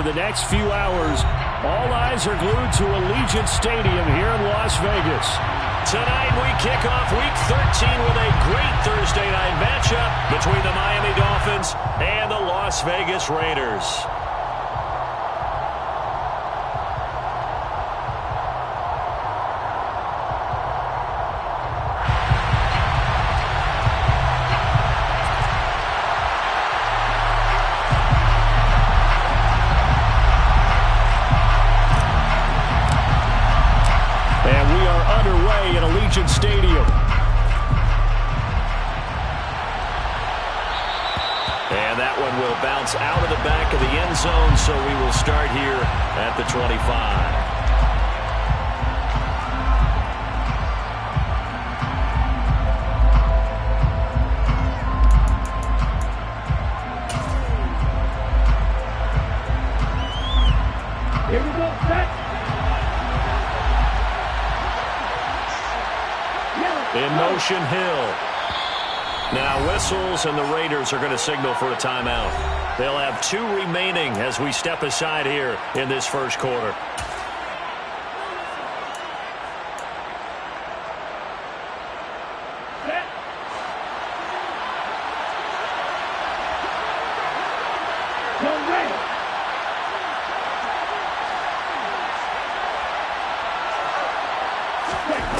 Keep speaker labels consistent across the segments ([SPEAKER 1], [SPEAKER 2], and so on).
[SPEAKER 1] the next few hours, all eyes are glued to Allegiant Stadium here in Las Vegas.
[SPEAKER 2] Tonight we kick off Week 13 with a great Thursday night matchup between the Miami Dolphins and the Las Vegas Raiders.
[SPEAKER 1] At Allegiant Stadium.
[SPEAKER 2] And that one will bounce out of the back of the end zone, so we will start here at the 25.
[SPEAKER 1] Here we go, set.
[SPEAKER 2] In motion, Hill. Now whistles, and the Raiders are going to signal for a timeout. They'll have 2 remaining as we step aside here in this first quarter.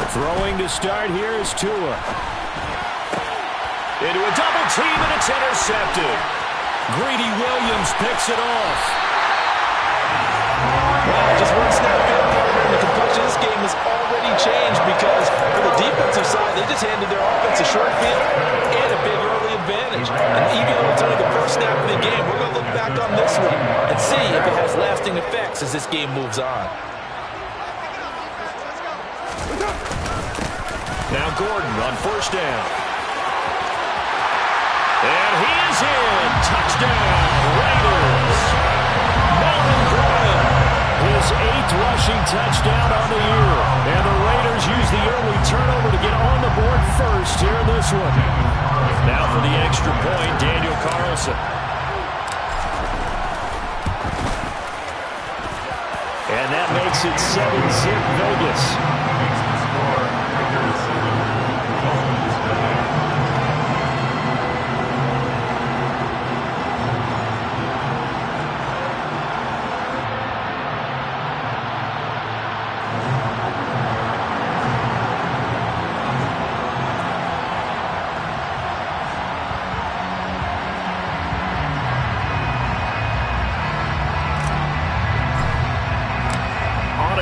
[SPEAKER 1] Throwing to start here is Tua.
[SPEAKER 2] Into a double team, and it's intercepted.
[SPEAKER 1] Greedy Williams picks it off.
[SPEAKER 3] Well, just one snap in, partner, and the complexion of this game has already changed because for the defensive side, they just handed their offense a short field and a big early advantage. And even though it's only the first snap of the game, we're going to look back on this one and see if it has lasting effects as this game moves on.
[SPEAKER 2] Now Gordon on first down. And he is in. Touchdown, Raiders. Melvin Gordon.
[SPEAKER 1] His 8th rushing touchdown on the year. And the Raiders use the early turnover to get on the board first here in this one.
[SPEAKER 2] Now for the extra point, Daniel Carlson.
[SPEAKER 1] And that makes it 7-zip Vegas.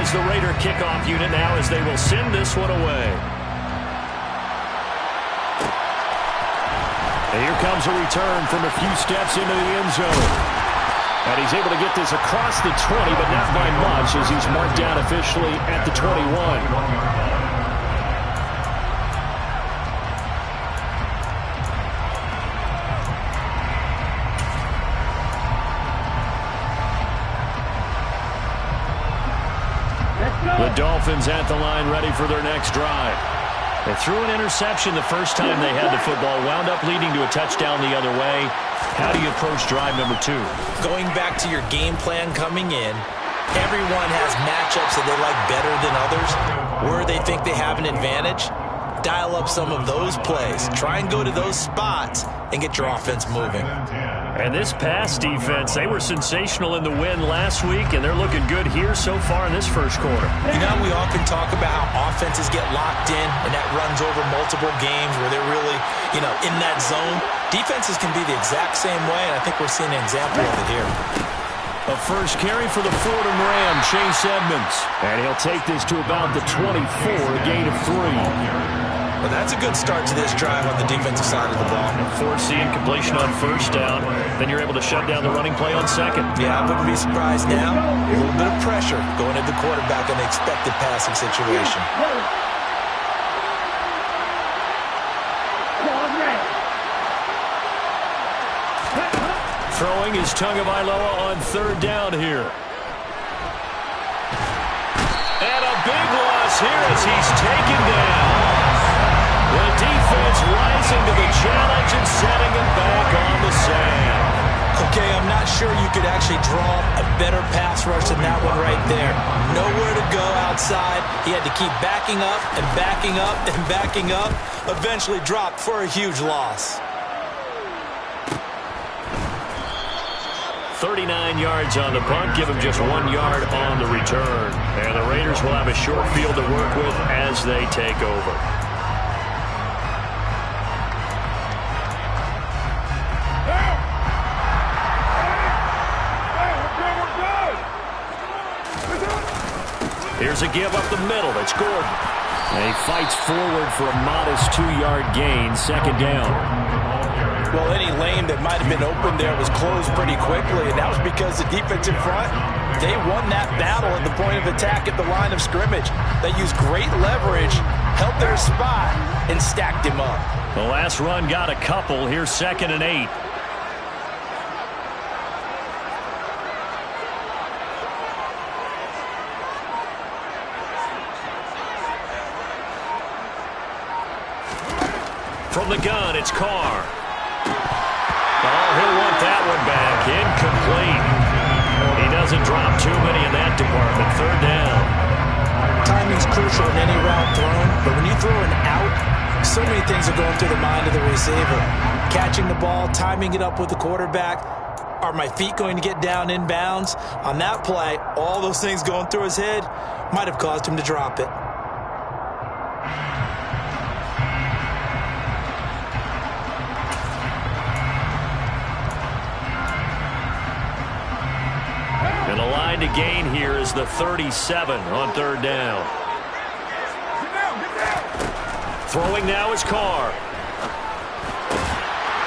[SPEAKER 2] The Raider kickoff unit now as they will send this one away.
[SPEAKER 1] And here comes a return from a few steps into the end zone. And he's able to get this across the 20, but not by much as he's marked down officially at the 21.
[SPEAKER 2] The Dolphins at the line ready for their next drive. They threw an interception the first time they had the football, wound up leading to a touchdown the other way. How do you approach drive number 2?
[SPEAKER 3] Going back to your game plan coming in, everyone has matchups that they like better than others. Where they think they have an advantage, dial up some of those plays. Try and go to those spots and get your offense moving.
[SPEAKER 2] And this pass defense, they were sensational in the win last week, and they're looking good here so far in this first quarter.
[SPEAKER 3] You know, we often talk about how offenses get locked in, and that runs over multiple games where they're really, in that zone. Defenses can be the exact same way, and I think we're seeing an example of it here.
[SPEAKER 1] A first carry for the Fordham Ram, Chase Edmonds. And he'll take this to about the 24, a gain of 3.
[SPEAKER 3] Well, that's a good start to this drive on the defensive side of the ball.
[SPEAKER 2] Force the incompletion on first down. Then you're able to shut down the running play on second.
[SPEAKER 3] Yeah, I wouldn't be surprised now. A little bit of pressure going at the quarterback in the expected passing situation.
[SPEAKER 1] Throwing is Tagovailoa on third down here.
[SPEAKER 2] And a big loss here as he's taken down. The defense rising to the challenge and setting him back on the sand.
[SPEAKER 3] Okay, I'm not sure you could actually draw a better pass rush than that one right there. Nowhere to go outside. He had to keep backing up and backing up and backing up. Eventually dropped for a huge loss.
[SPEAKER 2] 39 yards on the punt, give him just 1 yard on the return. And the Raiders will have a short field to work with as they take over. Here's a give up the middle. It's Gordon.
[SPEAKER 1] And he fights forward for a modest 2-yard gain, second down.
[SPEAKER 3] Well, any lane that might have been open there was closed pretty quickly, and that was because the defense in front, they won that battle at the point of attack at the line of scrimmage. They used great leverage, held their spot, and stacked him up.
[SPEAKER 2] The last run got a couple. Here's 2nd and 8. From the gun, it's Carr. Oh, he'll want that one back. Incomplete. He doesn't drop too many in that department. 3rd down.
[SPEAKER 3] Timing's crucial in any route thrown, but when you throw an out, so many things are going through the mind of the receiver. Catching the ball, timing it up with the quarterback. Are my feet going to get down in bounds? On that play, all those things going through his head might have caused him to drop it.
[SPEAKER 2] And the line to gain here is the 37 on 3rd down. Throwing now is Carr.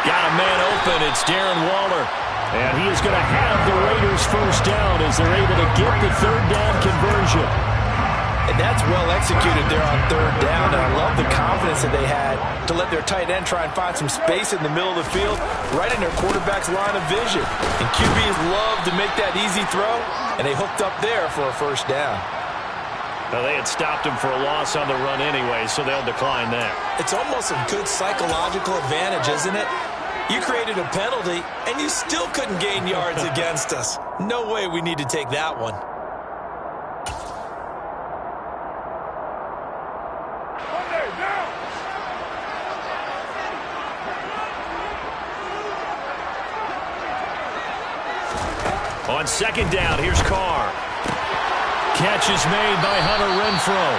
[SPEAKER 2] Got a man open. It's Darren Waller.
[SPEAKER 1] And he is going to have the Raiders first down as they're able to get the 3rd down conversion.
[SPEAKER 3] And that's well executed there on 3rd down. And I love the confidence that they had to let their tight end try and find some space in the middle of the field, right in their quarterback's line of vision. And QBs love to make that easy throw, and they hooked up there for a first down.
[SPEAKER 2] Now, they had stopped him for a loss on the run anyway, so they'll decline that.
[SPEAKER 3] It's almost a good psychological advantage, isn't it? You created a penalty, and you still couldn't gain yards against us. No way we need to take that one.
[SPEAKER 2] On 2nd down, here's Carr. Catch is made by Hunter Renfrow.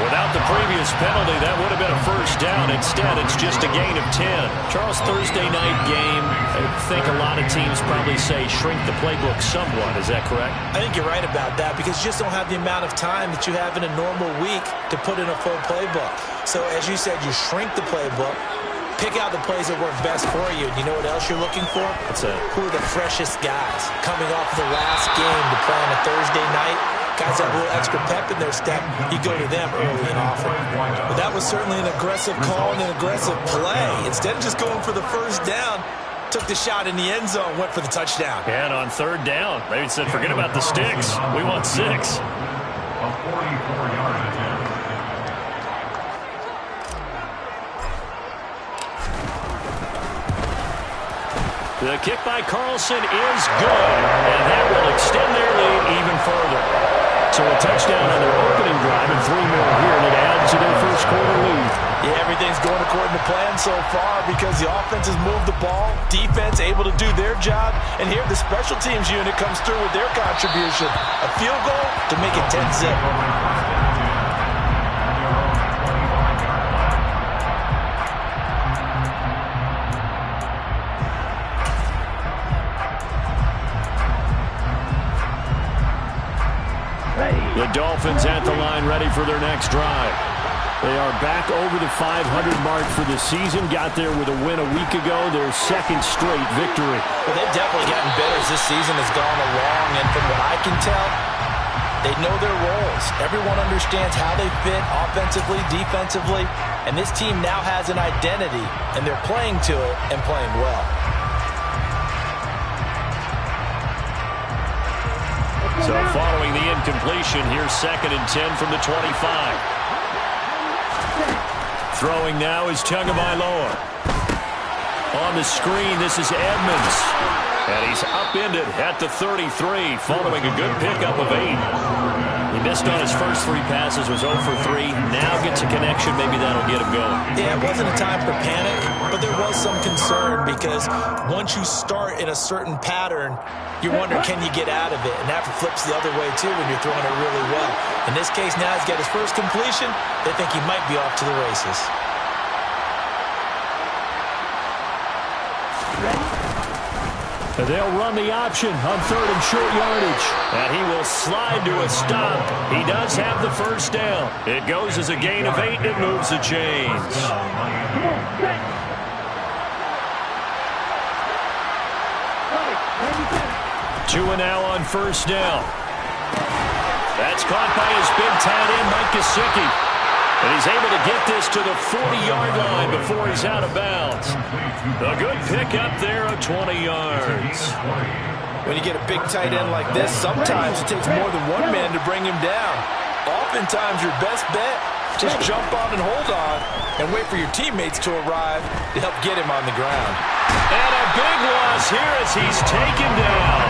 [SPEAKER 2] Without the previous penalty, that would have been a first down. Instead, it's just a gain of 10. Charles, Thursday night game, I think a lot of teams probably say shrink the playbook somewhat. Is that correct?
[SPEAKER 3] I think you're right about that because you just don't have the amount of time that you have in a normal week to put in a full playbook. So, as you said, you shrink the playbook. Pick out the plays that work best for you. And you know what else you're looking for?
[SPEAKER 2] What's that?
[SPEAKER 3] Who are the freshest guys coming off the last game to play on a Thursday night? Guys have a little extra pep in their step. You go to them early and often. But that was certainly an aggressive call and an aggressive play. Instead of just going for the first down, took the shot in the end zone, went for the touchdown.
[SPEAKER 2] And on 3rd down, they said, forget about the sticks. We want 6.
[SPEAKER 4] A 44-yard attempt.
[SPEAKER 2] The kick by Carlson is good, and that will extend their lead even further. So a touchdown on their opening drive and 3 more here, and it adds to their first quarter lead.
[SPEAKER 3] Yeah, everything's going according to plan so far because the offense has moved the ball, defense able to do their job, and here the special teams unit comes through with their contribution. A field goal to make it 10-zip.
[SPEAKER 1] The Dolphins at the line ready for their next drive. They are back over the 500 mark for the season. Got there with a win a week ago, their 2nd straight victory.
[SPEAKER 3] Well, they've definitely gotten better as this season has gone along, and from what I can tell, they know their roles. Everyone understands how they fit offensively, defensively, and this team now has an identity, and they're playing to it and playing well.
[SPEAKER 2] So following the incompletion, here's 2nd and 10 from the 25. Throwing now is Tagovailoa. On the screen, this is Edmonds. And he's upended at the 33, following a good pickup of 8. He missed on his first 3 passes, was 0 for 3. Now gets a connection. Maybe that'll get him going.
[SPEAKER 3] Yeah, it wasn't a time for panic, but there was some concern because once you start in a certain pattern, you wonder, can you get out of it? And that flips the other way, too, when you're throwing it really well. In this case, now he's got his first completion. They think he might be off to the races.
[SPEAKER 1] They'll run the option on 3rd and short yardage.
[SPEAKER 2] And he will slide to a stop. He does have the first down. It goes as a gain of 8, and it moves the chains. 2 and now on first down. That's caught by his big tight end, Mike Gesicki. And he's able to get this to the 40-yard line before he's out of bounds. A good pickup there of 20 yards.
[SPEAKER 3] When you get a big tight end like this, sometimes it takes more than one man to bring him down. Oftentimes, your best bet, just jump on and hold on and wait for your teammates to arrive to help get him on the ground.
[SPEAKER 2] And a big loss here as he's taken down.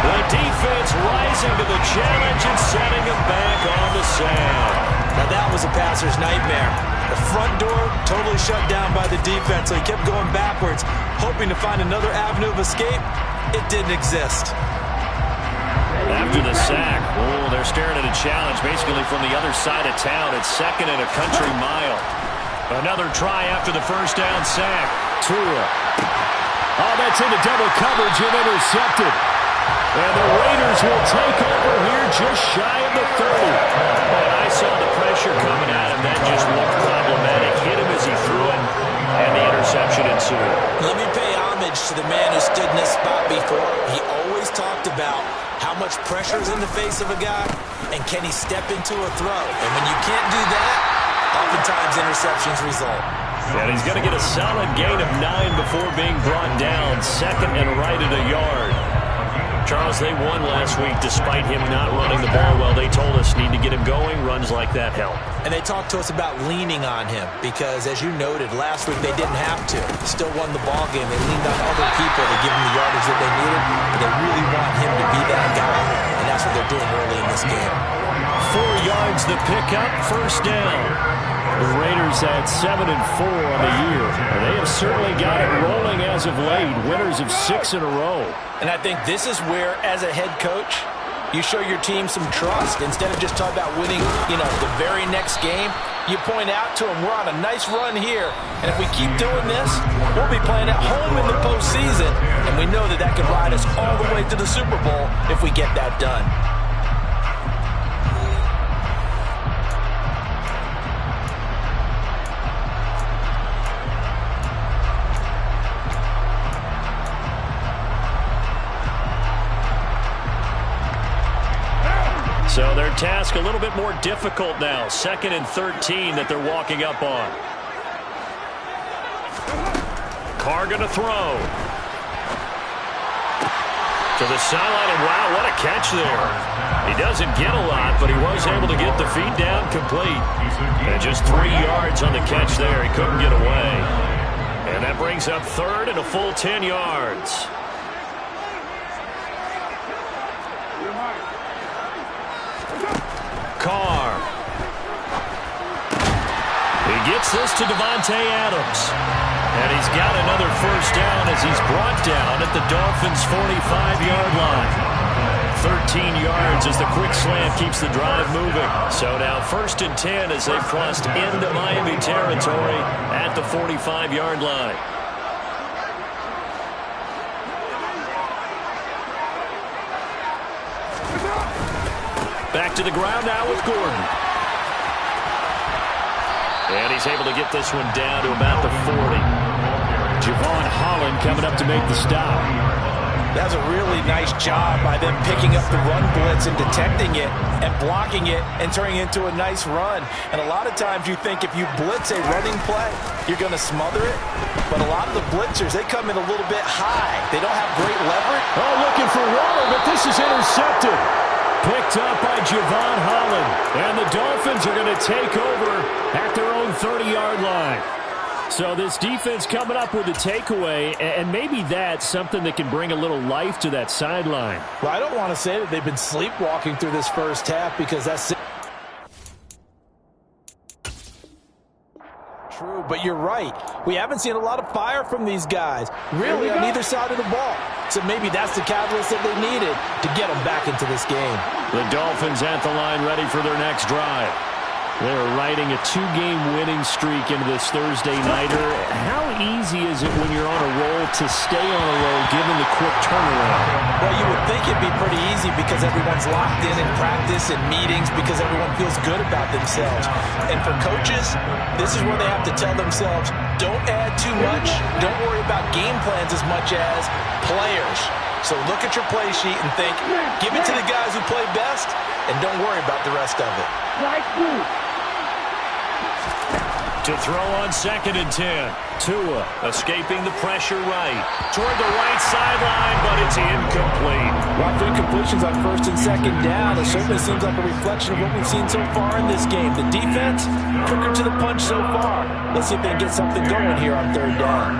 [SPEAKER 2] The defense rising to the challenge and setting him back on the sand.
[SPEAKER 3] Now that was a passer's nightmare. The front door totally shut down by the defense, so he kept going backwards, hoping to find another avenue of escape. It didn't exist.
[SPEAKER 2] After the sack, they're staring at a challenge basically from the other side of town. It's 2nd and a country mile. Another try after the first down sack.
[SPEAKER 1] Tua. Oh, that's into double coverage and intercepted. And the Raiders will take over here just shy of the 30.
[SPEAKER 2] And I saw the pressure coming at him. That just looked problematic. Hit him as he threw it, and the interception ensued.
[SPEAKER 3] Let me pay homage to the man who stood in this spot before. He always talked about how much pressure is in the face of a guy, and can he step into a throw. And when you can't do that, oftentimes interceptions result.
[SPEAKER 2] And he's going to get a solid gain of 9 before being brought down. 2nd and right at a yard. Charles, they won last week despite him not running the ball well. They told us need to get him going. Runs like that help.
[SPEAKER 3] And they talked to us about leaning on him because, as you noted, last week they didn't have to. Still won the ball game. They leaned on other people to give him the yardage that they needed, but they really want him to be that guy, and that's what they're doing early in this game.
[SPEAKER 2] 4 yards the pickup, first down.
[SPEAKER 1] The Raiders at 7-4 on the year. And they have certainly got it rolling as of late. Winners of 6 in a row.
[SPEAKER 3] And I think this is where, as a head coach, you show your team some trust. Instead of just talking about winning, the very next game, you point out to them, we're on a nice run here. And if we keep doing this, we'll be playing at home in the postseason. And we know that that could ride us all the way to the Super Bowl if we get that done.
[SPEAKER 2] So their task a little bit more difficult now. 2nd and 13 that they're walking up on. Carr going to throw. To the sideline, and wow, what a catch there. He doesn't get a lot, but he was able to get the feet down complete. And just 3 yards on the catch there. He couldn't get away. And that brings up 3rd and a full 10 yards. Carr. He gets this to Davante Adams. And he's got another first down as he's brought down at the Dolphins' 45-yard line. 13 yards as the quick slant keeps the drive moving. So now 1st and 10 as they've crossed into Miami territory at the 45-yard line. Back to the ground now with Gordon. And he's able to get this one down to about the 40.
[SPEAKER 1] Javon Holland coming up to make the stop.
[SPEAKER 3] That's a really nice job by them picking up the run blitz and detecting it and blocking it and turning it into a nice run. And a lot of times you think if you blitz a running play, you're going to smother it. But a lot of the blitzers, they come in a little bit high. They don't have great leverage.
[SPEAKER 1] Oh, looking for Waller, but this is intercepted. Picked up by Javon Holland. And the Dolphins are going to take over at their own 30-yard line. So this defense coming up with a takeaway, and maybe that's something that can bring a little life to that sideline.
[SPEAKER 3] Well, I don't want to say that they've been sleepwalking through this first half because that's true, but you're right. We haven't seen a lot of fire from these guys, really, on either side of the ball. So maybe that's the catalyst that they needed to get them back into this game.
[SPEAKER 1] The Dolphins at the line ready for their next drive. They're riding a 2-game winning streak into this Thursday nighter. How easy is it when you're on a roll to stay on a roll given the quick turnaround?
[SPEAKER 3] Well, you would think it'd be pretty easy because everyone's locked in practice and meetings because everyone feels good about themselves. And for coaches, this is where they have to tell themselves, don't add too much, don't worry about game plans as much as players. So look at your play sheet and think, give it to the guys who play best, and don't worry about the rest of it.
[SPEAKER 2] To throw on 2nd and 10. Tua escaping the pressure right. Toward the right sideline, but it's incomplete.
[SPEAKER 3] Well, 3 completions on 1st and 2nd down. It certainly seems like a reflection of what we've seen so far in this game. The defense, quicker to the punch so far. Let's see if they can get something going here on 3rd down.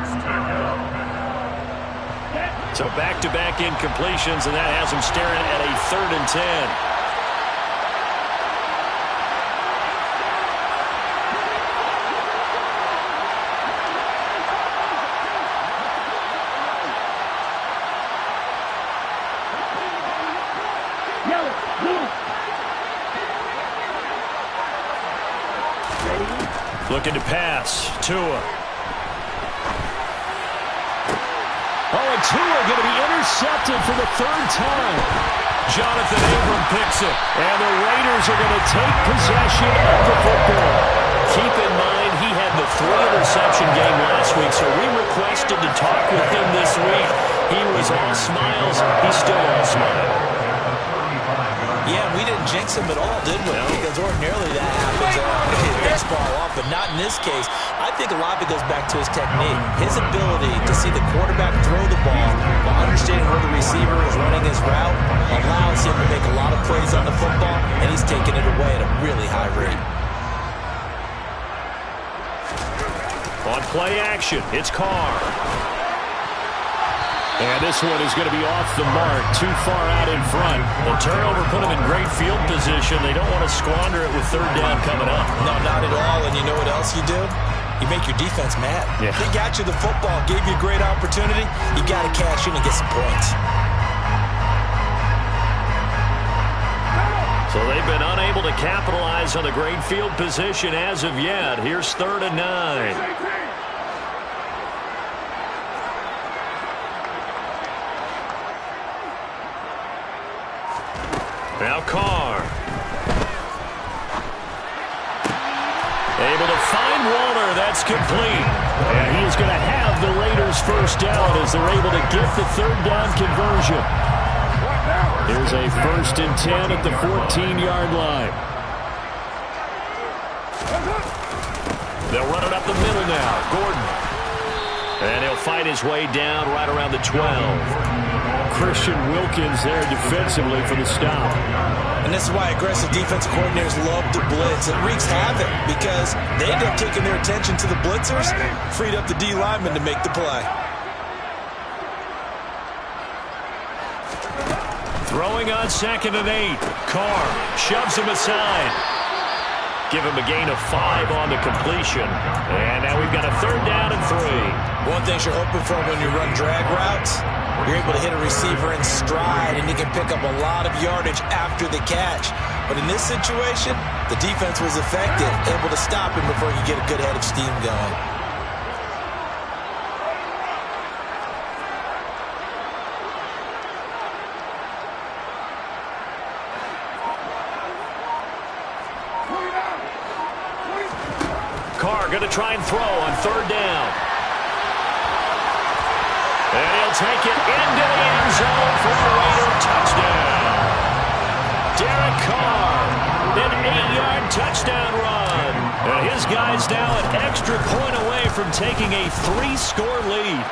[SPEAKER 2] So back-to-back incompletions, and that has them staring at a 3rd and 10. Looking to pass. Tua.
[SPEAKER 1] Oh, and Tua going to be intercepted for the 3rd time.
[SPEAKER 2] Jonathan Abram picks it.
[SPEAKER 1] And the Raiders are going to take possession of the football.
[SPEAKER 2] Keep in mind, he had the 3-interception game last week, so we requested to talk with him this week. He was all smiles. He's still all smiles.
[SPEAKER 3] Yeah, we didn't jinx him at all, did we? No. Because ordinarily that happens when he hits ball off, but not in this case. I think a lot of it goes back to his technique. His ability to see the quarterback throw the ball while understanding where the receiver is running his route allows him to make a lot of plays on the football, and he's taking it away at a really high rate.
[SPEAKER 2] On play action, it's Carr.
[SPEAKER 1] And this one is going to be off the mark, too far out in front.
[SPEAKER 2] The turnover put them in great field position. They don't want to squander it with 3rd down coming up.
[SPEAKER 3] No, not at all. And you know what else you do? You make your defense mad.
[SPEAKER 2] Yeah.
[SPEAKER 3] They got you the football, gave you a great opportunity. You got to cash in and get some points.
[SPEAKER 2] So they've been unable to capitalize on the great field position as of yet. Here's 3rd and 9. Now Carr. Able to find Warner. That's complete.
[SPEAKER 1] And he is going to have the Raiders' 1st down as they're able to get the 3rd down conversion. Here's a 1st and 10 at the 14-yard line.
[SPEAKER 2] They'll run it up the middle now. Gordon. And he'll fight his way down right around the 12.
[SPEAKER 1] Christian Wilkins there defensively for the stop.
[SPEAKER 3] And this is why aggressive defensive coordinators love to blitz. It wreaks havoc because they end up taking their attention to the blitzers, freed up the D lineman to make the play.
[SPEAKER 2] Throwing on 2nd and 8. Carr shoves him aside. Give him a gain of 5 on the completion. And now we've got a 3rd down and 3.
[SPEAKER 3] One thing you're hoping for when you run drag routes, you're able to hit a receiver in stride, and you can pick up a lot of yardage after the catch. But in this situation, the defense was effective, able to stop him before he could get a good head of steam going.
[SPEAKER 2] Carr going to try and throw on 3rd down. And he'll take it into the end zone for a Raider touchdown. Derek Carr, an 8-yard touchdown run. And his guy's now an extra point away from taking a 3-score lead.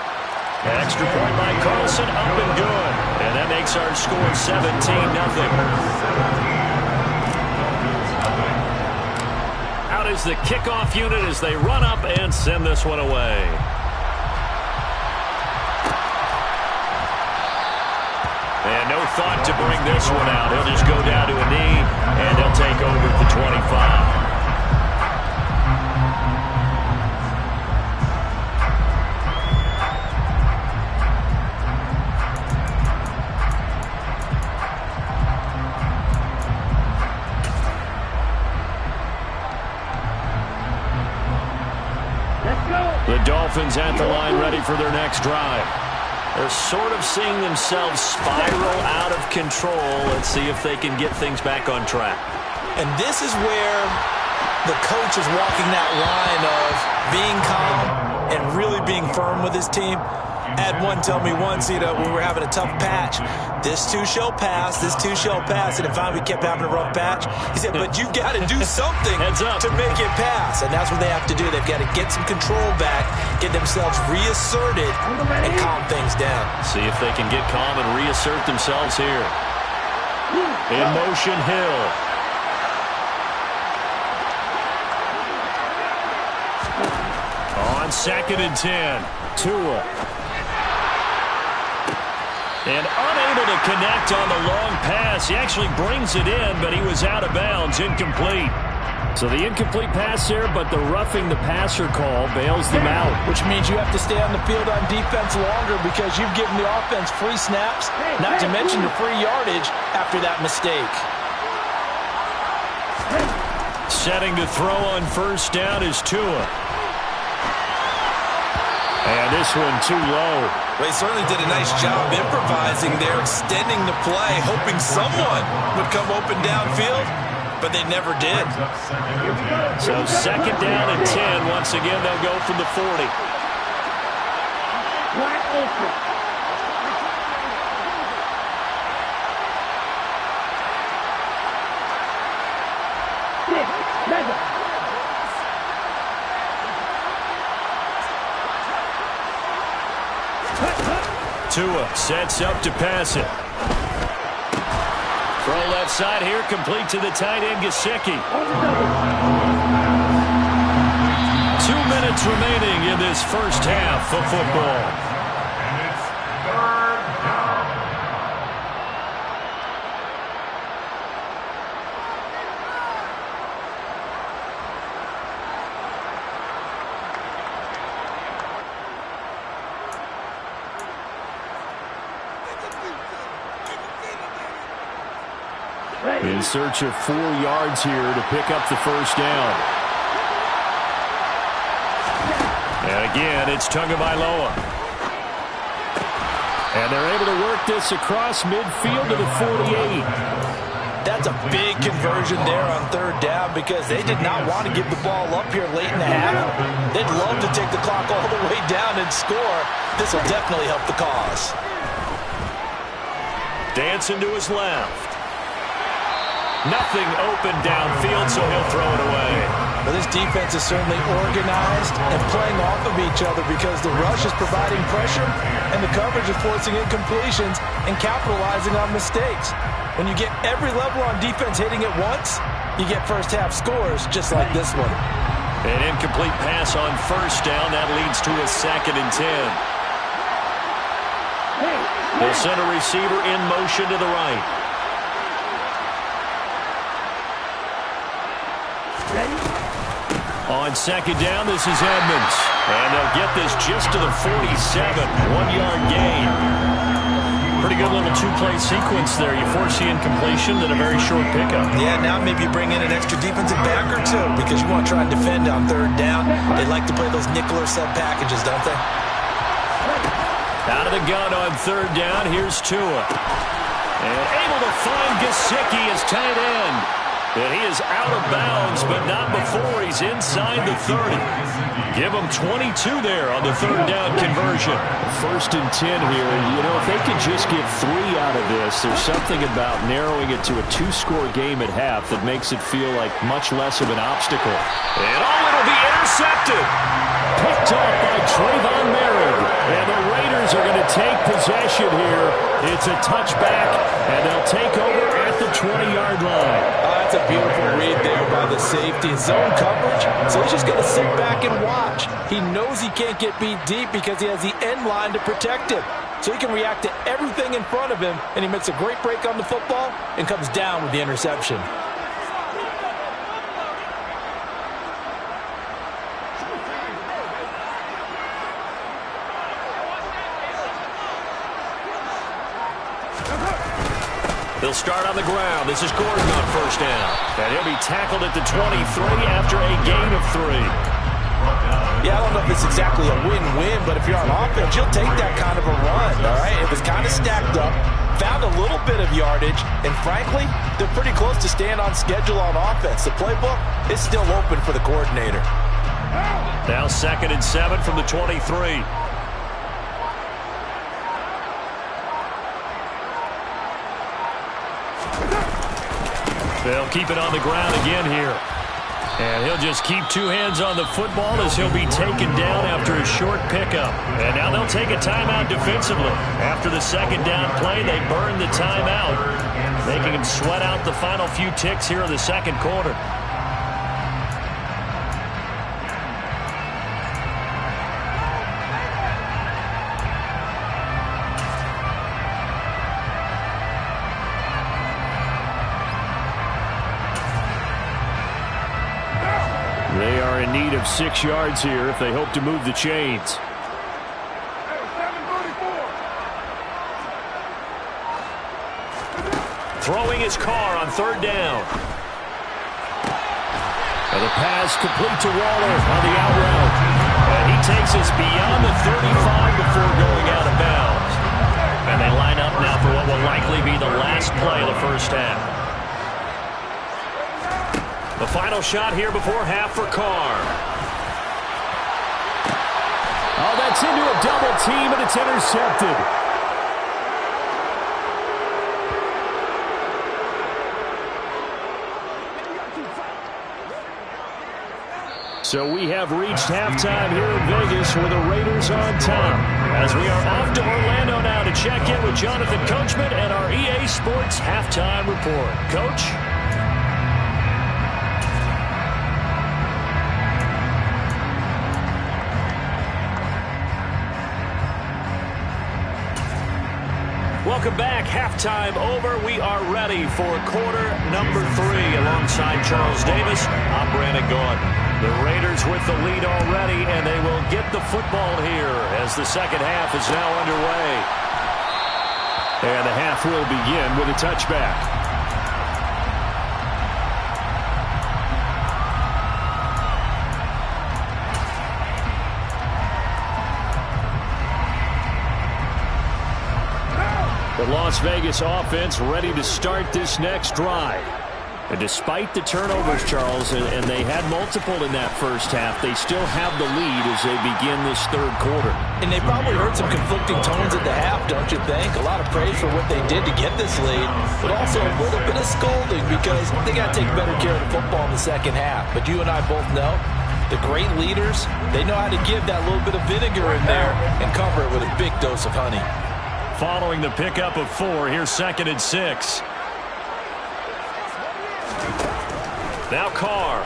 [SPEAKER 2] Extra point by Carlson, up and good. And that makes our score 17-0. Out is
[SPEAKER 1] is the kickoff unit as they run up and send this one away. And no thought to bring this one out. He'll just go down to a knee, and they'll take over at the 25. The Dolphins at the line ready for their next drive. They're sort of seeing themselves spiral out of control. Let's see if they can get things back on track.
[SPEAKER 3] And this is where the coach is walking that line of being calm and really being firm with his team. I had one tell me once, when we were having a tough patch, this too shall pass, this too shall pass, and finally we kept having a rough patch. He said, but you've got to do something to make it pass, and that's what they have to do. They've got to get some control back, get themselves reasserted, and calm things down.
[SPEAKER 1] See if they can get calm and reassert themselves here. In motion, Hill. On 2nd and 10, Tua. And unable to connect on the long pass. He actually brings it in, but he was out of bounds, incomplete. So the incomplete pass there, but the roughing the passer call bails them out.
[SPEAKER 3] Which means you have to stay on the field on defense longer because you've given the offense free snaps, not to mention the free yardage after that mistake.
[SPEAKER 1] Setting to throw on 1st down is Tua. And this one too low.
[SPEAKER 3] Well, he certainly did a nice job improvising there, extending the play, hoping someone would come open downfield, but they never did.
[SPEAKER 1] So 2nd down and 10. Once again, they'll go from the 40. Tua sets up to pass it. Throw left side here, complete to the tight end, Gesicki. 2 minutes remaining in this first half of football.
[SPEAKER 4] And it's 3rd down.
[SPEAKER 1] In search of 4 yards here to pick up the 1st down. And again, it's Tagovailoa. And they're able to work this across midfield to the 48.
[SPEAKER 3] That's a big conversion there on 3rd down because they did not want to give the ball up here late in the half. They'd love to take the clock all the way down and score. This will definitely help the cause.
[SPEAKER 1] Dancing to his left. Nothing open downfield, so he'll throw it away.
[SPEAKER 3] Well, this defense is certainly organized and playing off of each other because the rush is providing pressure and the coverage is forcing incompletions and capitalizing on mistakes. When you get every level on defense hitting at once, you get first half scores just like this one.
[SPEAKER 1] An incomplete pass on 1st down. That leads to a 2nd and 10. They'll send a receiver in motion to the right. On 2nd down, this is Edmonds. And they'll get this just to the 47. 1-yard gain. Pretty good little 2-play sequence there. You force the incompletion, then a very short pickup.
[SPEAKER 3] Yeah, now maybe you bring in an extra defensive back or two because you want to try and defend on 3rd down. They like to play those nickel or sub packages, don't they?
[SPEAKER 1] Out of the gun on 3rd down, here's Tua. And able to find Gesicki as tight end. And he is out of bounds, but not before he's inside the 30. Give him 22 there on the 3rd down conversion. 1st and 10 here. If they could just get 3 out of this, there's something about narrowing it to a 2-score game at half that makes it feel like much less of an obstacle. And it'll be intercepted. Picked off by Trayvon Merritt. And the Raiders are going to take possession here. It's a touchback, and they'll take over at the 20-yard line.
[SPEAKER 3] That's a beautiful read there by the safety. Zone coverage, so he's just going to sit back and watch. He knows he can't get beat deep because he has the end line to protect him. So he can react to everything in front of him, and he makes a great break on the football and comes down with the interception.
[SPEAKER 2] They'll start on the ground. This is Gordon on first down. And he'll be tackled at the 23 after a gain of 3.
[SPEAKER 3] Yeah, I don't know if it's exactly a win-win, but if you're on offense, you'll take that kind of a run, all right? It was kind of stacked up, found a little bit of yardage, and frankly, they're pretty close to staying on schedule on offense. The playbook is still open for the coordinator.
[SPEAKER 2] Now 2nd and 7 from the 23. They'll keep it on the ground again here. And he'll just keep 2 hands on the football as he'll be taken down after a short pickup. And now they'll take a timeout defensively. After the 2nd down play, they burn the timeout, making him sweat out the final few ticks here in the 2nd quarter.
[SPEAKER 1] They are in need of 6 yards here if they hope to move the chains.
[SPEAKER 2] Throwing his car on 3rd down.
[SPEAKER 1] And the pass complete to Waller on the out route.
[SPEAKER 2] And he takes us beyond the 35 before going out of bounds. And they line up now for what will likely be the last play of the first half. The final shot here before half for Carr.
[SPEAKER 1] Oh, that's into a double team, and it's intercepted. So we have reached halftime here in Vegas with the Raiders on top.
[SPEAKER 2] As we are off to Orlando now to check in with Jonathan Coachman and our EA Sports halftime report. Coach? Welcome back. Halftime over. We are ready for quarter number 3 alongside Charles Davis. I'm Brandon Gaudin. The Raiders with the lead already, and they will get the football here as the 2nd half is now underway.
[SPEAKER 1] And the half will begin with a touchback. The Las Vegas offense ready to start this next drive. And despite the turnovers, Charles, and they had multiple in that first half, they still have the lead as they begin this 3rd quarter.
[SPEAKER 3] And they probably heard some conflicting tones at the half, don't you think? A lot of praise for what they did to get this lead, but also a little bit of scolding because they got to take better care of the football in the 2nd half. But you and I both know the great leaders, they know how to give that little bit of vinegar in there and cover it with a big dose of honey.
[SPEAKER 2] Following the pickup of 4, here's 2nd and 6. Now Carr.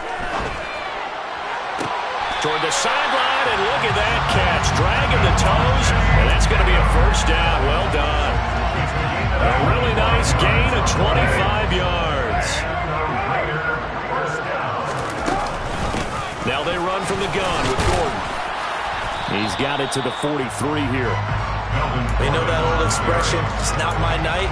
[SPEAKER 2] Toward the sideline, and look at that catch. Dragging the toes, and that's going to be a first down. Well done. A really nice gain of 25 yards. Now they run from the gun with Gordon.
[SPEAKER 1] He's got it to the 43 here.
[SPEAKER 3] You know that old expression, it's not my night?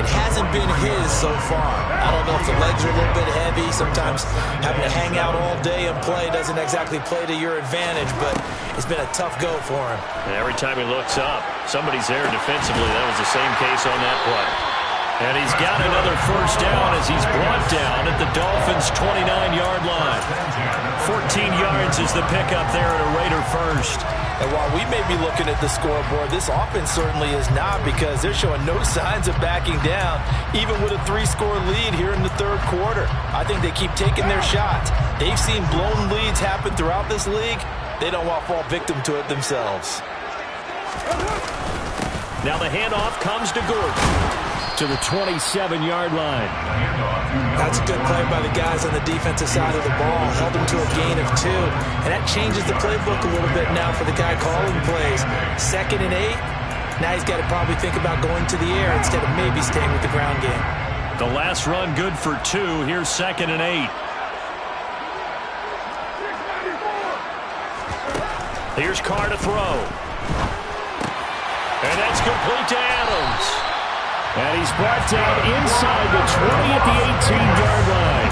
[SPEAKER 3] It hasn't been his so far. I don't know if the legs are a little bit heavy. Sometimes having to hang out all day and play doesn't exactly play to your advantage, but it's been a tough go for him.
[SPEAKER 2] And every time he looks up, somebody's there defensively. That was the same case on that play. And he's got another first down as he's brought down at the Dolphins' 29-yard line. 14 yards is the pickup there at a Raider first.
[SPEAKER 3] And while we may be looking at the scoreboard, this offense certainly is not because they're showing no signs of backing down, even with a 3-score lead here in the 3rd quarter. I think they keep taking their shots. They've seen blown leads happen throughout this league. They don't want to fall victim to it themselves.
[SPEAKER 2] Now the handoff comes to Gordon.
[SPEAKER 1] to the 27-yard line.
[SPEAKER 3] That's a good play by the guys on the defensive side of the ball. Held them to a gain of 2. And that changes the playbook a little bit now for the guy calling plays. 2nd and 8. Now he's got to probably think about going to the air instead of maybe staying with the ground game.
[SPEAKER 2] The last run good for 2. Here's 2nd and 8. Here's Carr to throw. And that's complete to Adams.
[SPEAKER 1] And he's brought down inside the 20 at the 18-yard line.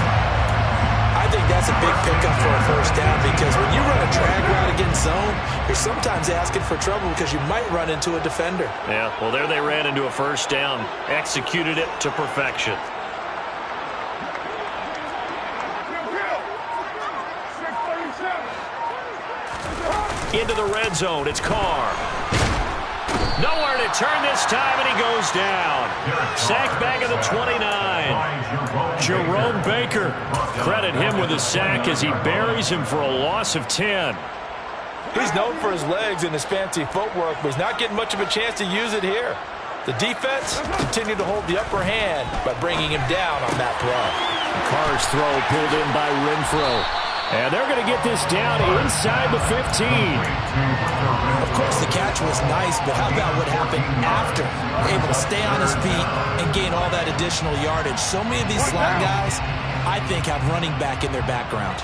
[SPEAKER 3] I think that's a big pickup for a first down because when you run a drag route against zone, you're sometimes asking for trouble because you might run into a defender.
[SPEAKER 2] Yeah, well, there they ran into a first down. Executed it to perfection. Into the red zone. It's Carr. Nowhere to turn this time, and he goes down. Sack back of the 29. Jerome Baker. Credit him with a sack as he buries him for a loss of 10.
[SPEAKER 3] He's known for his legs and his fancy footwork, but he's not getting much of a chance to use it here. The defense continued to hold the upper hand by bringing him down on that play.
[SPEAKER 1] Carr's throw pulled in by Renfro. And they're going to get this down inside the 15.
[SPEAKER 3] Of course, the catch was nice, but how about what happened after? Able to stay on his feet and gain all that additional yardage. So many of these slot guys, I think, have running back in their background.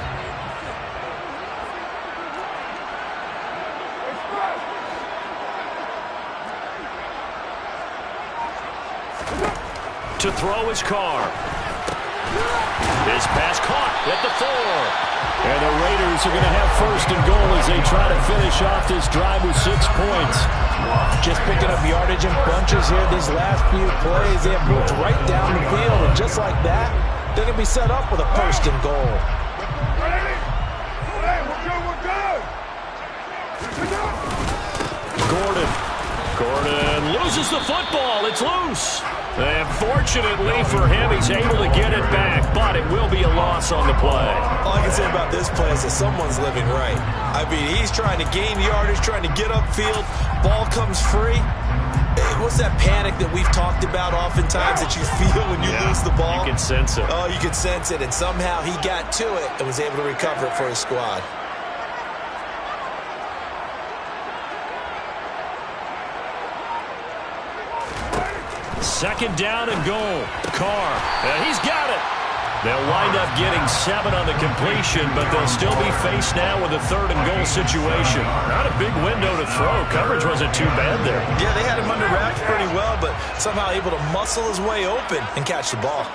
[SPEAKER 2] To throw his Carr. His pass caught at the 4.
[SPEAKER 1] And the Raiders are going to have 1st and goal as they try to finish off this drive with 6 points.
[SPEAKER 3] Just picking up yardage in bunches here these last few plays. They have moved right down the field, and just like that, they're going to be set up with a 1st and goal.
[SPEAKER 2] Gordon loses the football. It's loose. And fortunately for him, he's able to get it back, but it will be a loss on the play.
[SPEAKER 3] All I can say about this play is that someone's living right. I mean, he's trying to gain yardage, trying to get upfield. Ball comes free. What's that panic that we've talked about oftentimes that you feel when you lose the ball?
[SPEAKER 2] You can sense it.
[SPEAKER 3] Oh, you can sense it, and somehow he got to it and was able to recover it for his squad.
[SPEAKER 2] Second down and goal. Carr. He's got it. They'll wind up getting 7 on the completion, but they'll still be faced now with a 3rd and goal situation. Not a big window to throw. Coverage wasn't too bad there.
[SPEAKER 3] Yeah, they had him under wraps pretty well, but somehow able to muscle his way open and catch the ball.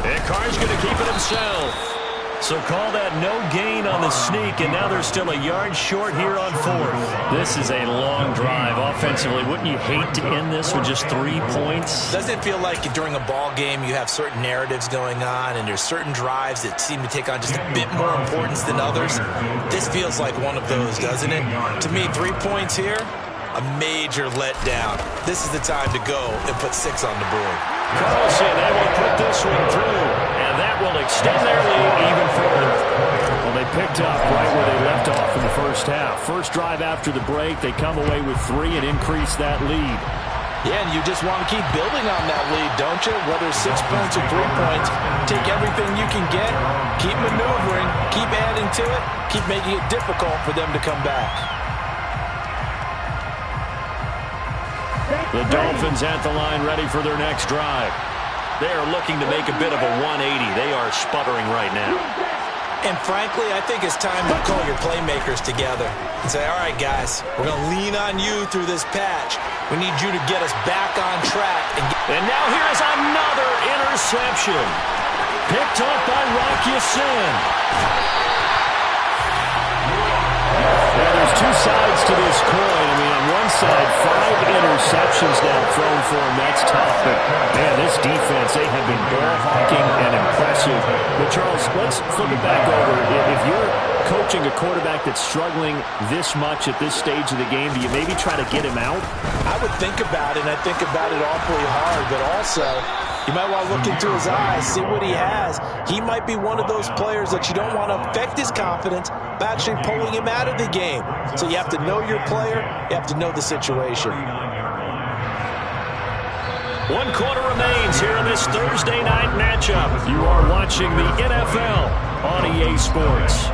[SPEAKER 2] And Carr's going to keep it himself. So call that no gain on the sneak, and now they're still a yard short here on 4th. This is a long drive offensively. Wouldn't you hate to end this with just 3 points?
[SPEAKER 3] Doesn't it feel like during a ball game you have certain narratives going on and there's certain drives that seem to take on just a bit more importance than others? This feels like one of those, doesn't it? To me, 3 points here, a major letdown. This is the time to go and put 6 on the board.
[SPEAKER 2] Carlson able to put this one through, and that will extend their lead even further.
[SPEAKER 1] Well, they picked up right where they left off in the first half. First drive after the break, they come away with 3 and increase that lead.
[SPEAKER 3] Yeah, and you just want to keep building on that lead, don't you? Whether it's 6 points or 3 points, take everything you can get, keep maneuvering, keep adding to it, keep making it difficult for them to come back.
[SPEAKER 1] The Dolphins at the line ready for their next drive.
[SPEAKER 2] They are looking to make a bit of a 180. They are sputtering right now.
[SPEAKER 3] And frankly, I think it's time to call your playmakers together and say, all right, guys, we're going to lean on you through this patch. We need you to get us back on track.
[SPEAKER 2] And now here's another interception. Picked off by Rock Ya-Sin.
[SPEAKER 1] Well, there's 2 sides to this coin. I mean, on one side, 5 interceptions now thrown for him. That's tough. But, man, this defense, they have been ball-hawking and impressive. But, Charles, let's flip it back over. If you're coaching a quarterback that's struggling this much at this stage of the game, do you maybe try to get him out?
[SPEAKER 3] I would think about it, and I think about it awfully hard. But also, You might want to look into his eyes, see what he has. He might be one of those players that you don't want to affect his confidence by actually pulling him out of the game. So you have to know your player. You have to know the situation.
[SPEAKER 1] 1 quarter remains here in this Thursday night matchup. You are watching the NFL on EA Sports.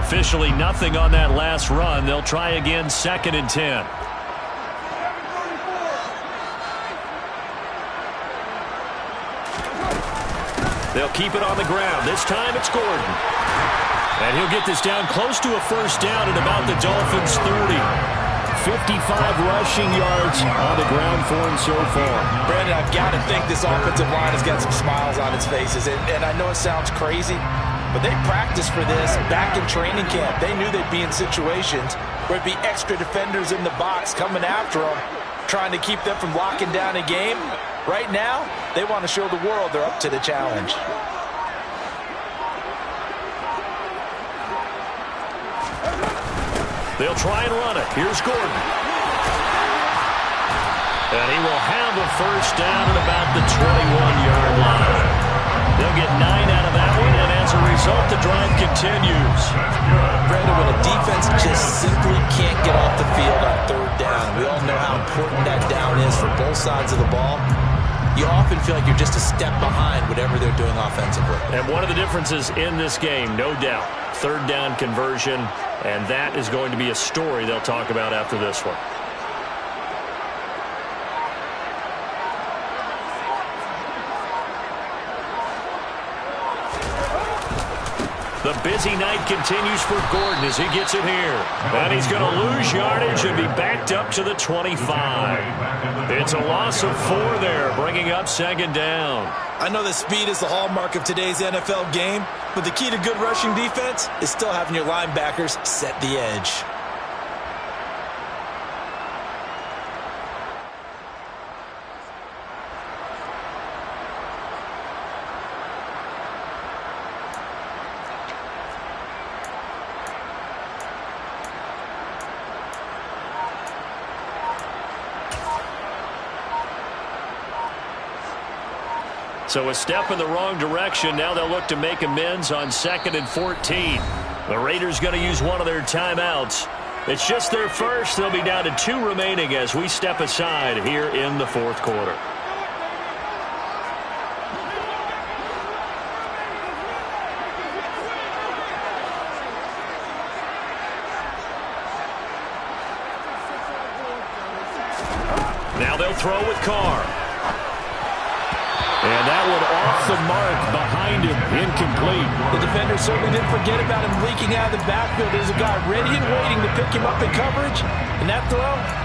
[SPEAKER 1] Officially nothing on that last run. They'll try again, 2nd and 10. They'll keep it on the ground. This time it's Gordon. And he'll get this down close to a first down at about the Dolphins' 30. 55 rushing yards on the ground for him so far.
[SPEAKER 3] Brandon, I've got to think this offensive line has got some smiles on its faces. And I know it sounds crazy, but they practiced for this back in training camp. They knew they'd be in situations where it'd be extra defenders in the box coming after them, trying to keep them from locking down a game. Right now, they want to show the world they're up to the challenge.
[SPEAKER 1] They'll try and run it. Here's Gordon. And he will have a first down at about the 21-yard line. They'll get 9 out of that one, and as a result, the drive continues.
[SPEAKER 3] Brandon, when a defense just simply can't get off the field on 3rd down, we all know how important that down is for both sides of the ball. You often feel like you're just a step behind whatever they're doing offensively.
[SPEAKER 1] And one of the differences in this game, no doubt, 3rd down conversion, and that is going to be a story they'll talk about after this one. The busy night continues for Gordon as he gets it here. And he's going to lose yardage and be backed up to the 25. It's a loss of 4 there, bringing up 2nd down.
[SPEAKER 3] I know that speed is the hallmark of today's NFL game, but the key to good rushing defense is still having your linebackers set the edge.
[SPEAKER 1] So a step in the wrong direction. Now they'll look to make amends on 2nd and 14. The Raiders going to use one of their timeouts. It's just their first. They'll be down to 2 remaining as we step aside here in the 4th quarter. Now they'll throw with Carr. And that one off the mark behind him, incomplete.
[SPEAKER 3] The defender certainly didn't forget about him leaking out of the backfield. There's a guy ready and waiting to pick him up in coverage, and that throw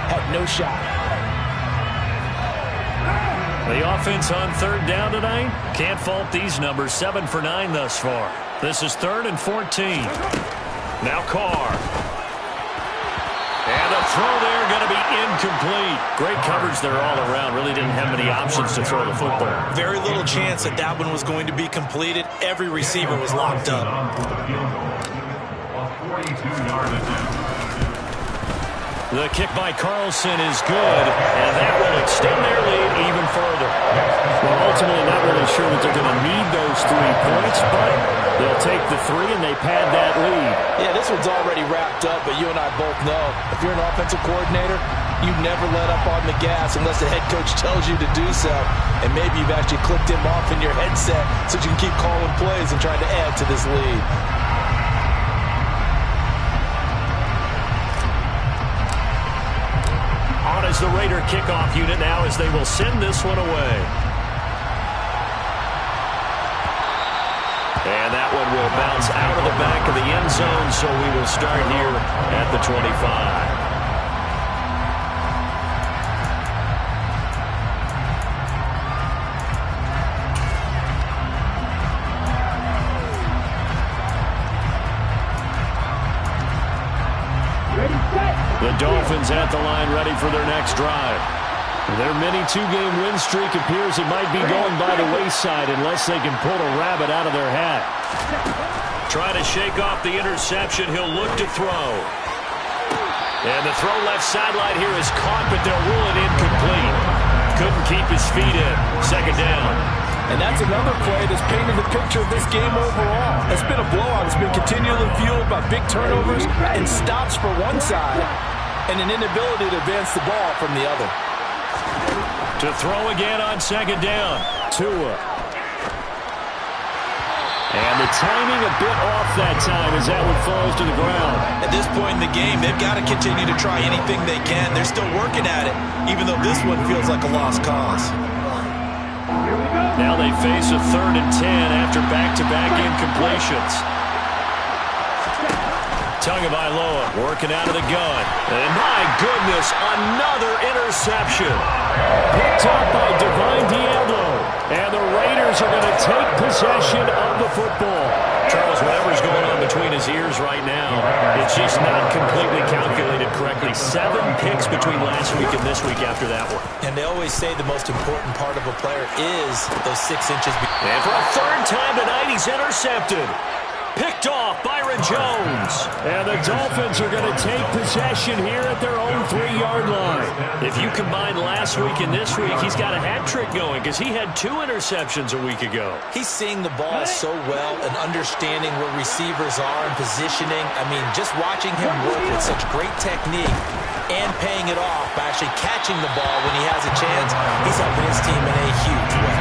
[SPEAKER 3] had no shot.
[SPEAKER 1] The offense on 3rd down tonight, can't fault these numbers, 7 for 9 thus far. This is 3rd and 14. Now Carr. And a throw there going to be incomplete. Great coverage there all around. Really didn't have many options to throw the football.
[SPEAKER 3] Very little chance that that one was going to be completed. Every receiver was locked up.
[SPEAKER 1] The kick by Carlson is good, and that will extend their lead even further. Well, ultimately not really sure that they're going to need those 3 points, but they'll take the 3 and they pad that lead.
[SPEAKER 3] Yeah, this one's already wrapped up, but you and I both know if you're an offensive coordinator, you never let up on the gas unless the head coach tells you to do so. And maybe you've actually clicked him off in your headset so you can keep calling plays and trying to add to this lead.
[SPEAKER 1] On is the Raider kickoff unit now as they will send this one away. And that one will bounce out of the back of the end zone, so we will start here at the 25.
[SPEAKER 4] Ready, set.
[SPEAKER 1] Dolphins at the line ready for their next drive. Their mini two-game win streak appears it might be going by the wayside unless they can pull a rabbit out of their hat.
[SPEAKER 2] Trying to shake off the interception. He'll look to throw. And the throw left sideline here is caught, but they'll rule it incomplete. Couldn't keep his feet in. Second down.
[SPEAKER 3] And that's another play that's painted the picture of this game overall. It's been a blowout. It's been continually fueled by big turnovers and stops for one side and an inability to advance the ball from the other.
[SPEAKER 2] To throw again on second down.
[SPEAKER 1] Tua. And the timing a bit off that time as that one falls to the ground.
[SPEAKER 3] At this point in the game, they've got to continue to try anything they can. They're still working at it, even though this one feels like a lost cause.
[SPEAKER 2] Now they face a 3rd and 10 after back-to-back incompletions. Tagovailoa working out of the gun. And my goodness, another interception.
[SPEAKER 1] Picked up by Divine Diablo. And the Raiders are going to take possession of the football.
[SPEAKER 2] Charles, whatever's going on between his ears right now, it's just not completely calculated correctly. 7 picks between last week and this week after that one.
[SPEAKER 3] And they always say the most important part of a player is those 6 inches.
[SPEAKER 2] And for a 3rd time tonight, he's intercepted. Picked off Byron Jones.
[SPEAKER 1] And the Dolphins are going to take possession here at their own 3-yard line.
[SPEAKER 2] If you combine last week and this week, he's got a hat trick going because he had 2 interceptions a week ago.
[SPEAKER 3] He's seeing the ball so well and understanding where receivers are and positioning. I mean, just watching him work with such great technique and paying it off by actually catching the ball when he has a chance, he's helping his team in a huge way.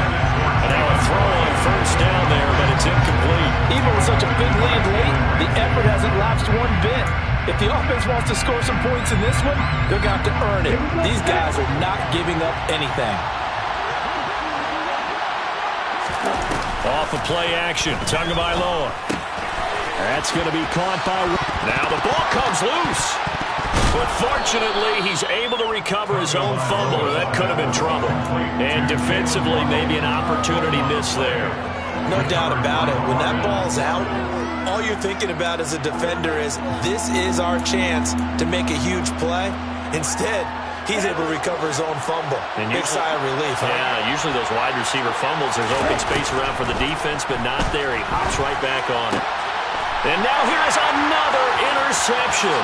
[SPEAKER 2] And now a throw on 1st down there, but it's incomplete.
[SPEAKER 3] Even with such a big lead late, the effort hasn't lapsed one bit. If the offense wants to score some points in this one, they're going to have to earn it. These guys are not giving up anything.
[SPEAKER 2] Off of play action, Tagovailoa.
[SPEAKER 1] That's going to be caught by...
[SPEAKER 2] Now the ball comes loose. But fortunately, he's able to recover his own fumble, or that could have been trouble. And defensively, maybe an opportunity missed there.
[SPEAKER 3] No doubt about it. When that ball's out, all you're thinking about as a defender is, this is our chance to make a huge play. Instead, he's able to recover his own fumble. And big sigh of relief. Huh?
[SPEAKER 2] Yeah, usually those wide receiver fumbles, there's open space around for the defense, but not there. He hops right back on it. And now here is another interception.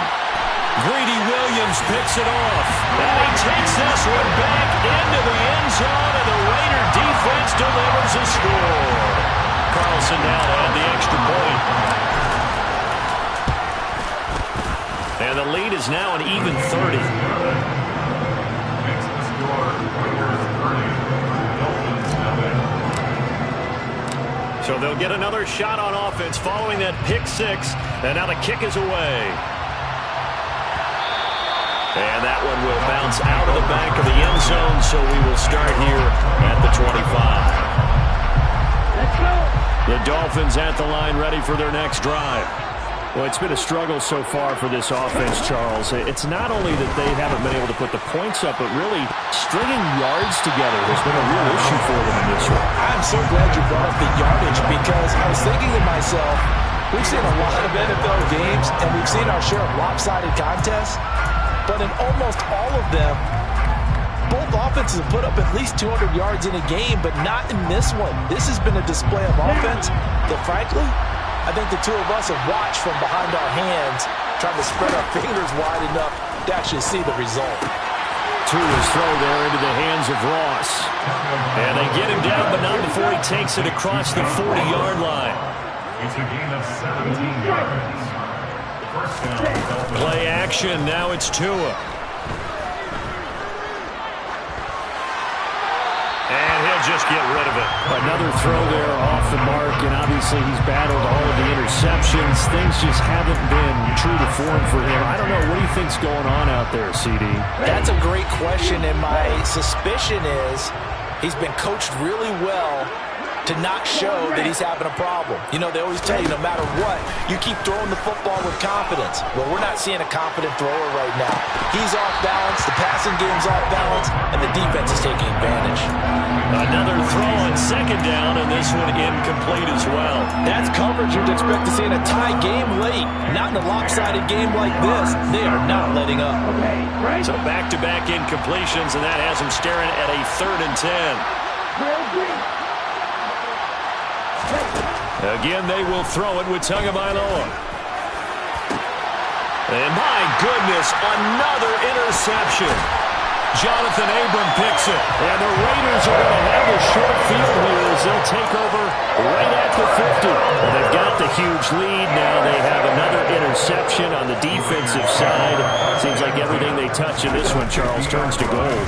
[SPEAKER 2] Greedy Williams picks it off. And he takes this one back into the end zone, and the Raider defense delivers a score. Carlson now to add the extra point. And the lead is now an even 30. So they'll get another shot on offense following that pick 6. And now the kick is away. And that one will bounce out of the back of the end zone, so we will start here at the 25.
[SPEAKER 1] The Dolphins at the line ready for their next drive. Well, it's been a struggle so far for this offense, Charles. It's not only that they haven't been able to put the points up, but really stringing yards together has been a real issue for them in this one.
[SPEAKER 3] I'm so glad you brought up the yardage, because I was thinking to myself, we've seen a lot of NFL games, and we've seen our share of lopsided contests. But in almost all of them, both offenses have put up at least 200 yards in a game, but not in this one. This has been a display of offense that, frankly, I think the two of us have watched from behind our hands, trying to spread our fingers wide enough to actually see the result.
[SPEAKER 1] Tua's throw there into the hands of Ross.
[SPEAKER 2] And they get him down, but not before he takes it across the 40-yard line.
[SPEAKER 4] It's a gain of 17 yards.
[SPEAKER 2] Play action, now it's Tua. And he'll just get rid of it.
[SPEAKER 1] Another throw there off the mark, and obviously he's battled all of the interceptions. Things just haven't been true to form for him. I don't know, what do you think's going on out there, CD?
[SPEAKER 3] That's a great question, and my suspicion is he's been coached really well to not show that he's having a problem. You know, they always tell you no matter what, you keep throwing the football with confidence. Well, we're not seeing a confident thrower right now. He's off balance, the passing game's off balance, and the defense is taking advantage.
[SPEAKER 1] Another throw on second down, and this one incomplete as well.
[SPEAKER 3] That's coverage you'd expect to see in a tie game late. Not in a lopsided game like this. They are not letting up.
[SPEAKER 1] So back-to-back incompletions, and that has them staring at a 3rd and 10. Again, they will throw it with Tagovailoa. And my goodness, another interception. Jonathan Abram picks it. And the Raiders are going to have a short field here as they'll take over right at the 50. Well, they've got the huge lead. Now they have another interception on the defensive side. Seems like everything they touch in this one, Charles, turns to gold.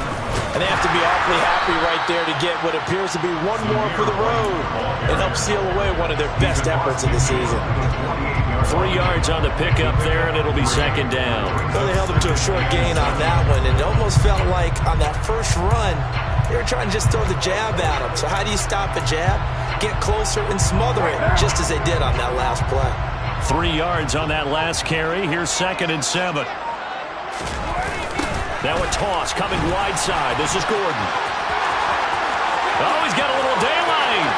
[SPEAKER 3] And they have to be awfully happy right there to get what appears to be one more for the road and help seal away one of their best efforts of the season.
[SPEAKER 1] 3 yards on the pickup there, and it'll be second down.
[SPEAKER 3] Well, they held him to a short gain on that one, and it almost felt like on that first run, they were trying to just throw the jab at him. So how do you stop a jab? Get closer and smother it, just as they did on that last play.
[SPEAKER 1] 3 yards on that last carry. Here's 2nd and 7. Now a toss coming wide side. This is Gordon. Oh, he's got a little daylight.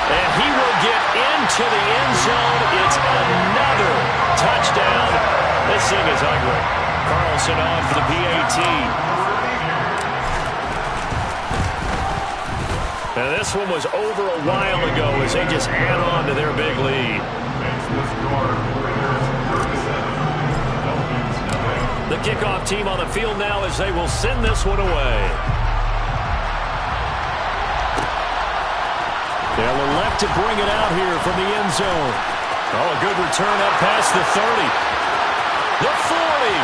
[SPEAKER 1] And he will get into the end zone. It's another touchdown. This thing is ugly. Carlson on for the PAT. Now this one was over a while ago as they just add on to their big lead. The kickoff team on the field now as they will send this one away. They'll elect to bring it out here from the end zone. Oh, a good return up past the 30. The 40.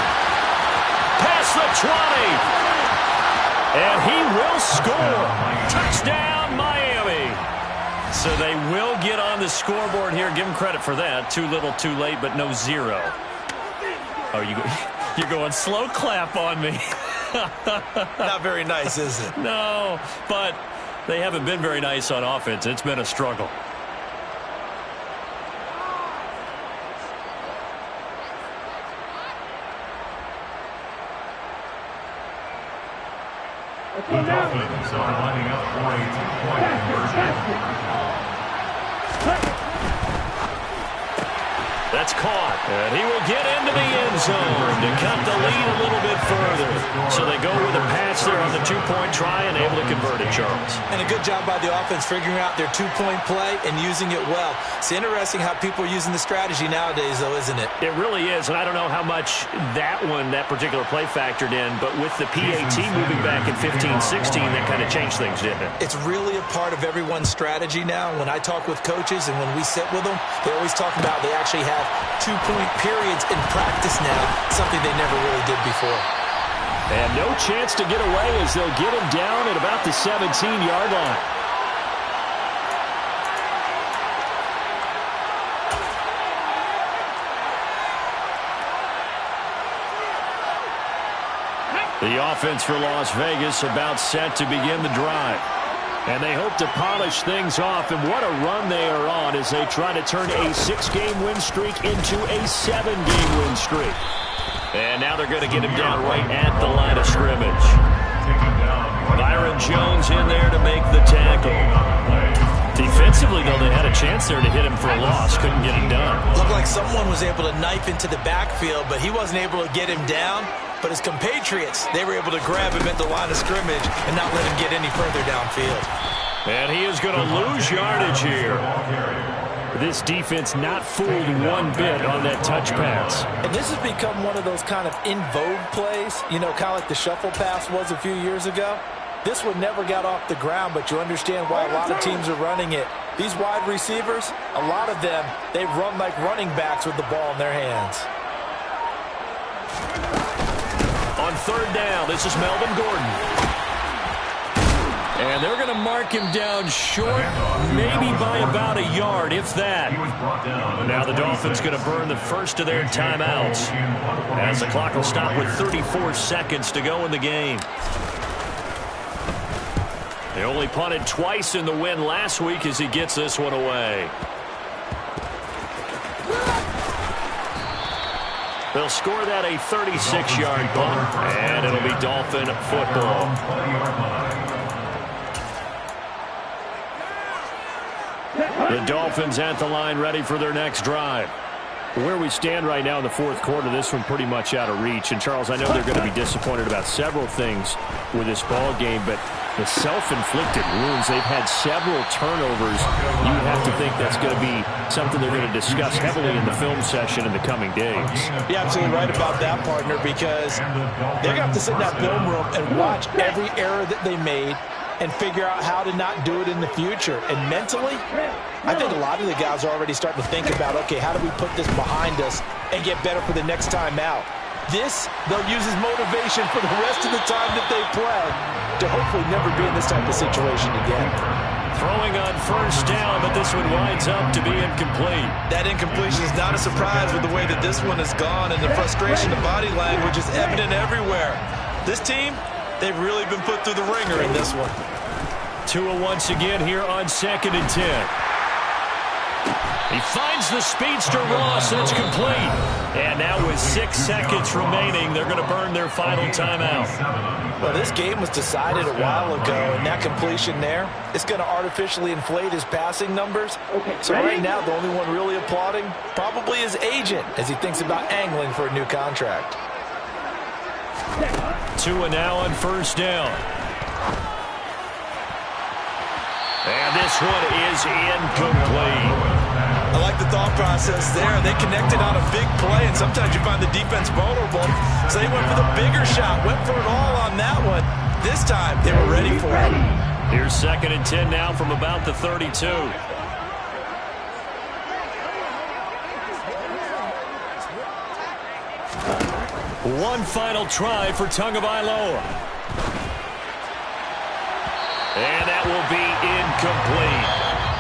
[SPEAKER 1] Past the 20. And he will score. Touchdown, Miami. So they will get on the scoreboard here. Give them credit for that. Too little, too late, but no zero. Oh, you're going slow clap on me.
[SPEAKER 3] Not very nice, is it?
[SPEAKER 1] No, but they haven't been very nice on offense. It's been a struggle.
[SPEAKER 4] The Dolphins are lining up for a 2-point conversion.
[SPEAKER 1] That's caught. And he will get into the end zone to cut the lead a little bit further. So they go with a pass there on the 2-point try and able to convert it, Charles.
[SPEAKER 3] And a good job by the offense figuring out their 2-point play and using it well. It's interesting how people are using the strategy nowadays, though, isn't it?
[SPEAKER 1] It really is, and I don't know how much that particular play factored in, but with the PAT moving back in 15-16, that kind of changed things, didn't it?
[SPEAKER 3] It's really a part of everyone's strategy now. When I talk with coaches and when we sit with them, they always talk about they actually have 2-point periods in practice now, something they never really did before.
[SPEAKER 1] And no chance to get away as they'll get him down at about the 17-yard line. The offense for Las Vegas about set to begin the drive. And they hope to polish things off, and what a run they are on as they try to turn a 6-game win streak into a 7-game win streak. And now they're going to get him down right at the line of scrimmage. Byron Jones in there to make the tackle. Defensively, though, they had a chance there to hit him for a loss. Couldn't get it done.
[SPEAKER 3] Looked like someone was able to knife into the backfield, but he wasn't able to get him down. But his compatriots, they were able to grab him at the line of scrimmage and not let him get any further downfield.
[SPEAKER 1] And he is going to lose yardage here. This defense not fooled one bit on that touch pass.
[SPEAKER 3] And this has become one of those kind of in vogue plays, you know, kind of like the shuffle pass was a few years ago. This one never got off the ground, but you understand why a lot of teams are running it. These wide receivers, a lot of them, they run like running backs with the ball in their hands.
[SPEAKER 1] On third down, this is Melvin Gordon. And they're going to mark him down short, maybe by about a yard, if that. Now the Dolphins going to burn the first of their timeouts as the clock will stop with 34 seconds to go in the game. They only punted twice in the win last week as he gets this one away. They'll score that a 36-yard punt, and it'll be Dolphin football. The Dolphins at the line ready for their next drive. Where we stand right now in the fourth quarter, this one pretty much out of reach. And, Charles, I know they're going to be disappointed about several things with this ball game, but the self-inflicted wounds, they've had several turnovers. You have to think that's going to be something they're going to discuss heavily in the film session in the coming days.
[SPEAKER 3] You're absolutely right about that, partner, because they're going to have to sit in that film room and watch every error that they made and figure out how to not do it in the future. And mentally, I think a lot of the guys are already starting to think about, okay, how do we put this behind us and get better for the next time out? This, they'll use as motivation for the rest of the time that they play to hopefully never be in this type of situation again.
[SPEAKER 1] Throwing on first down, but this one winds up to be incomplete.
[SPEAKER 3] That incompletion is not a surprise with the way that this one has gone, and the frustration, the body language is evident everywhere. This team, they've really been put through the ringer in this one.
[SPEAKER 1] Tua once again here on 2nd and 10. He finds the speedster Ross. That's complete. And now with 6 seconds remaining, they're going to burn their final timeout.
[SPEAKER 3] Well, this game was decided a while ago, and that completion there is going to artificially inflate his passing numbers. So right now, the only one really applauding probably his agent as he thinks about angling for a new contract.
[SPEAKER 1] Tua now on first down. And this one is incomplete.
[SPEAKER 3] I like the thought process there. They connected on a big play, and sometimes you find the defense vulnerable. So they went for the bigger shot, went for it all on that one. This time, they were ready for it.
[SPEAKER 1] Here's 2nd and 10 now from about the 32. One final try for Tagovailoa. And that will be incomplete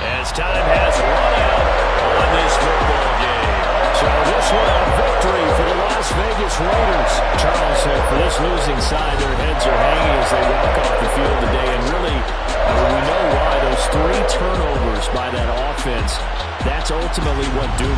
[SPEAKER 1] as time has run out on this football game. So this one a victory for the Las Vegas Raiders. Charles said for this losing side, their heads are hanging as they walk off the field today. And really, we know why. Those 3 turnovers by that offense, that's ultimately what doomed